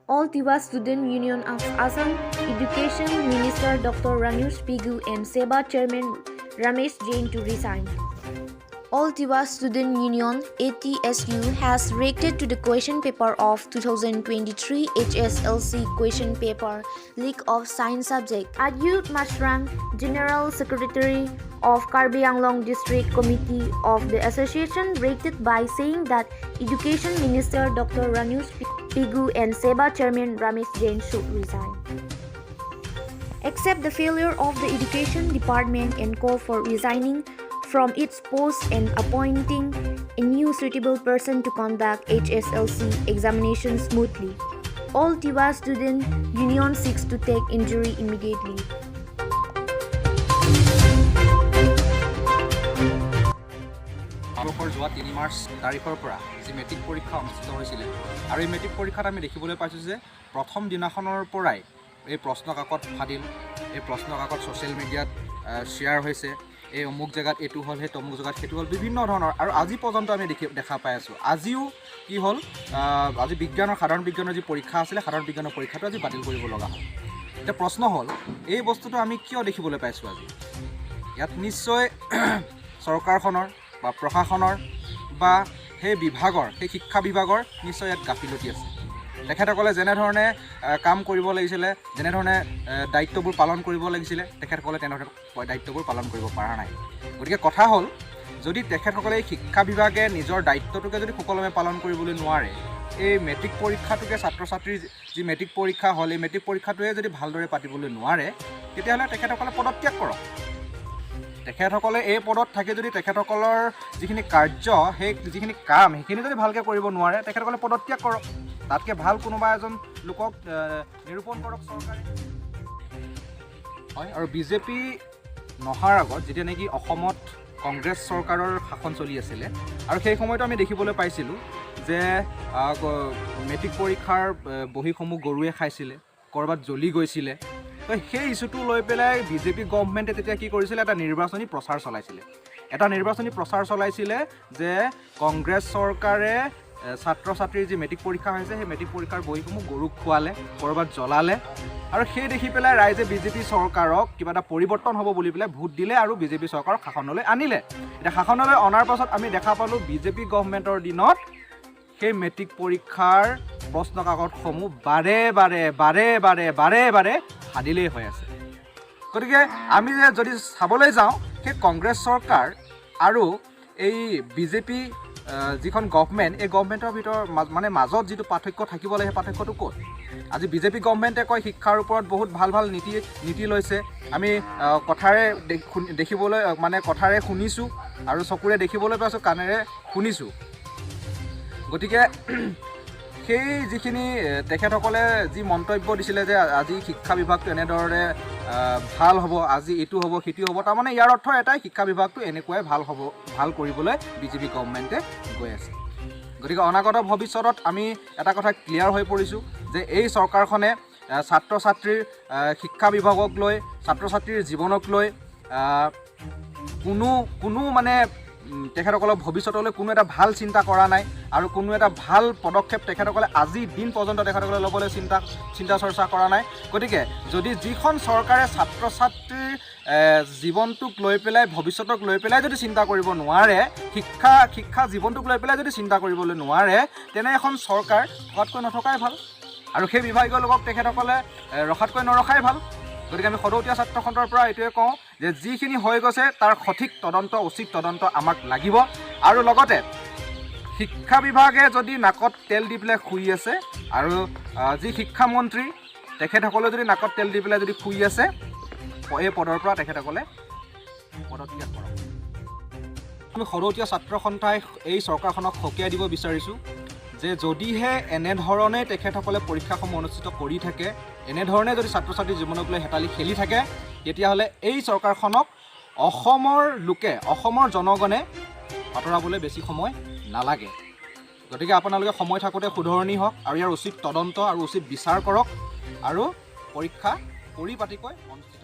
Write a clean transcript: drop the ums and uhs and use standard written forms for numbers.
All Tiwa Student Union of Assam, Education Minister Dr. Ranoj Pegu and SEBA Chairman Ramesh Jain to resign. All Tiwa Student Union ATSU has reacted to the question paper of 2023 HSLC question paper leak of science subject. Ajut Masrang, General Secretary of Karbi Anglong District Committee of the association, reacted by saying that Education Minister Dr. Ranoj Pegu and SEBA Chairman Ramesh Jain should resign. Accept the failure of the Education Department and call for resigning from its post and appointing a new suitable person to conduct HSLC examinations smoothly. All Tiwa Student Union seeks to take injury immediately. যোৱা ৩ March তাৰিখৰ পৰা যি matric পৰীক্ষা অনুষ্ঠিত হৈছিলে আৰু এই matric পৰীক্ষাত আমি দেখিবলৈ পাইছোঁ যে প্ৰথম দিনাখনৰ পৰাই এই প্ৰশ্ন কাকত ফাদিল, এই প্ৰশ্ন কাকত ছ'চিয়েল মিডিয়াত শ্বেয়াৰ হৈছে, এই অমুক জেগাত এইটো হ'ল, সেই তমুক জেগাত সেইটো হ'ল, বিভিন্ন ধৰণৰ। আৰু আজি পৰ্যন্ত আমি দেখা পাই আছোঁ। আজিও কি হ'ল, আজি সাধাৰণ বিজ্ঞানৰ যি পৰীক্ষা আছিলে, সাধাৰণ বিজ্ঞানৰ পৰীক্ষাটো আজি বাতিল কৰিব লগা হ'ল। এতিয়া প্ৰশ্ন হ'ল, এই বস্তুটো আমি কিয় দেখিবলৈ পাইছোঁ আজি? ইয়াত নিশ্চয় চৰকাৰখনৰ বা প্ৰশাসনৰ বা সেই বিভাগৰ, সেই শিক্ষা বিভাগৰ নিশ্চয় ইয়াত গাফিলতি আছে। তেখেতসকলে যেনেধৰণে কাম কৰিব লাগিছিলে, যেনেধৰণে দায়িত্ববোৰ পালন কৰিব লাগিছিলে, তেখেতসকলে তেনেধৰণে দায়িত্ববোৰ পালন কৰিব পৰা নাই। গতিকে কথা হ'ল, যদি তেখেতসকলে এই শিক্ষা বিভাগে নিজৰ দায়িত্বটোকে যদি সুকলমে পালন কৰিবলৈ নোৱাৰে, এই মেট্ৰিক পৰীক্ষাটোকে ছাত্ৰ ছাত্ৰীৰ যি মেট্ৰিক পৰীক্ষা হ'ল, এই মেট্ৰিক পৰীক্ষাটোৱে যদি ভালদৰে পাতিবলৈ নোৱাৰে, তেতিয়াহ'লে তেখেতসকলে পদত্যাগ কৰক। তেখেতসকলে এই পদত থাকি যদি তেখেতসকলৰ যিখিনি কাৰ্য, সেই যিখিনি কাম, সেইখিনি যদি ভালকৈ কৰিব নোৱাৰে, তেখেতসকলে পদত্যাগ কৰক। তাতকৈ ভাল কোনোবা এজন লোকক নিৰূপণ কৰক চৰকাৰে। হয়, আৰু বিজেপি নহাৰ আগত যেতিয়া নেকি অসমত কংগ্ৰেছ চৰকাৰৰ শাসন চলি আছিলে, আৰু সেই সময়তো আমি দেখিবলৈ পাইছিলোঁ যে মেট্ৰিক পৰীক্ষাৰ বহীসমূহ গৰুৱে খাইছিলে, ক'ৰবাত জ্বলি গৈছিলে। তো সেই ইছ্যুটো লৈ পেলাই বিজেপি গভৰ্ণমেণ্টে তেতিয়া কি কৰিছিলে, এটা নিৰ্বাচনী প্ৰচাৰ চলাইছিলে যে কংগ্ৰেছ চৰকাৰে ছাত্ৰ ছাত্ৰীৰ যি মেট্ৰিক পৰীক্ষা হৈছে, সেই মেট্ৰিক পৰীক্ষাৰ বহীসমূহ গৰুক খোৱালে, ক'ৰবাত জ্বলালে, আৰু সেই দেখি পেলাই ৰাইজে বিজেপি চৰকাৰক কিবা এটা পৰিৱৰ্তন হ'ব বুলি পেলাই ভোট দিলে আৰু বিজেপি চৰকাৰক শাসনলৈ আনিলে। এতিয়া শাসনলৈ অনাৰ পাছত আমি দেখা পালোঁ বিজেপি গভৰ্ণমেণ্টৰ দিনত সেই মেট্ৰিক পৰীক্ষাৰ প্ৰশ্ন কাকতসমূহ বাৰে বাৰে ফাদিলেই হৈ আছে। গতিকে আমি যদি চাবলৈ যাওঁ, সেই কংগ্ৰেছ চৰকাৰ আৰু এই বিজেপি যিখন গভৰ্ণমেণ্ট, এই গভৰ্ণমেণ্টৰ ভিতৰত মাজত যিটো পাৰ্থক্য থাকিব লাগে, সেই পাৰ্থক্যটো ক'ত? আজি বিজেপি গভৰ্ণমেণ্টে কয় শিক্ষাৰ ওপৰত বহুত ভাল নীতি লৈছে, আমি কথাৰে দেখিবলৈ কথাৰে শুনিছোঁ আৰু চকুৰে দেখিবলৈ পাইছোঁ, কাণেৰে শুনিছোঁ। গতিকে সেই যিখিনি তেখেতসকলে যি মন্তব্য দিছিলে যে আজি শিক্ষা বিভাগটো এনেদৰে ভাল হ'ব, আজি এইটো হ'ব, সিটো হ'ব, তাৰমানে ইয়াৰ অৰ্থ এটাই, শিক্ষা বিভাগটো এনেকুৱাই ভাল কৰিবলৈ বিজেপি গভৰ্ণমেণ্টে গৈ আছে। গতিকে অনাগত ভৱিষ্যতত আমি এটা কথা ক্লিয়াৰ হৈ পৰিছোঁ যে এই চৰকাৰখনে ছাত্ৰ ছাত্ৰীৰ শিক্ষা বিভাগক লৈ, ছাত্ৰ ছাত্ৰীৰ জীৱনক লৈ কোনো তেখেতসকলৰ ভৱিষ্যতলৈ কোনো এটা ভাল চিন্তা কৰা নাই, আৰু কোনো এটা ভাল পদক্ষেপ তেখেতসকলে আজি দিন পৰ্যন্ত তেখেতসকলে ল'বলৈ চিন্তা চৰ্চা কৰা নাই। গতিকে যদি যিখন চৰকাৰে ছাত্ৰ ছাত্ৰীৰ জীৱনটোক লৈ পেলাই, ভৱিষ্যতক লৈ পেলাই যদি চিন্তা কৰিব নোৱাৰে, শিক্ষা জীৱনটোক লৈ পেলাই যদি চিন্তা কৰিবলৈ নোৱাৰে, তেনে এখন চৰকাৰ থকাতকৈ নথকাই ভাল, আৰু সেই বিভাগীয় লোকক তেখেতসকলে ৰখাতকৈ নৰখাই ভাল। গতিকে আমি সদৌতীয়া ছাত্ৰ সন্থাৰ পৰা এইটোৱে কওঁ যে যিখিনি হৈ গৈছে তাৰ সঠিক তদন্ত, উচিত তদন্ত আমাক লাগিব। আৰু লগতে শিক্ষা বিভাগে যদি নাকত তেল দি পেলাই শুই আছে, আৰু যি শিক্ষামন্ত্ৰী তেখেতসকলে যদি নাকত তেল দি পেলাই যদি শুই আছে, এই পদৰ পৰা তেখেতসকলে পদত্যাগ কৰক। আমি সদৌতীয়া ছাত্ৰ সন্থাই এই চৰকাৰখনক সকীয়াই দিব বিচাৰিছোঁ যে যদিহে এনেধৰণে তেখেতসকলে পৰীক্ষাসমূহ অনুষ্ঠিত কৰি থাকে, এনেধৰণে যদি ছাত্ৰ ছাত্ৰীৰ জীৱনক লৈ হেতালি খেলি থাকে, তেতিয়াহ'লে এই চৰকাৰখনক অসমৰ জনগণে আঁতৰাবলৈ বেছি সময় নালাগে। গতিকে আপোনালোকে সময় থাকোঁতে শুধৰণি হওক, আৰু ইয়াৰ উচিত তদন্ত আৰু উচিত বিচাৰ কৰক, আৰু পৰীক্ষা পৰিপাটিকৈ অনুষ্ঠিত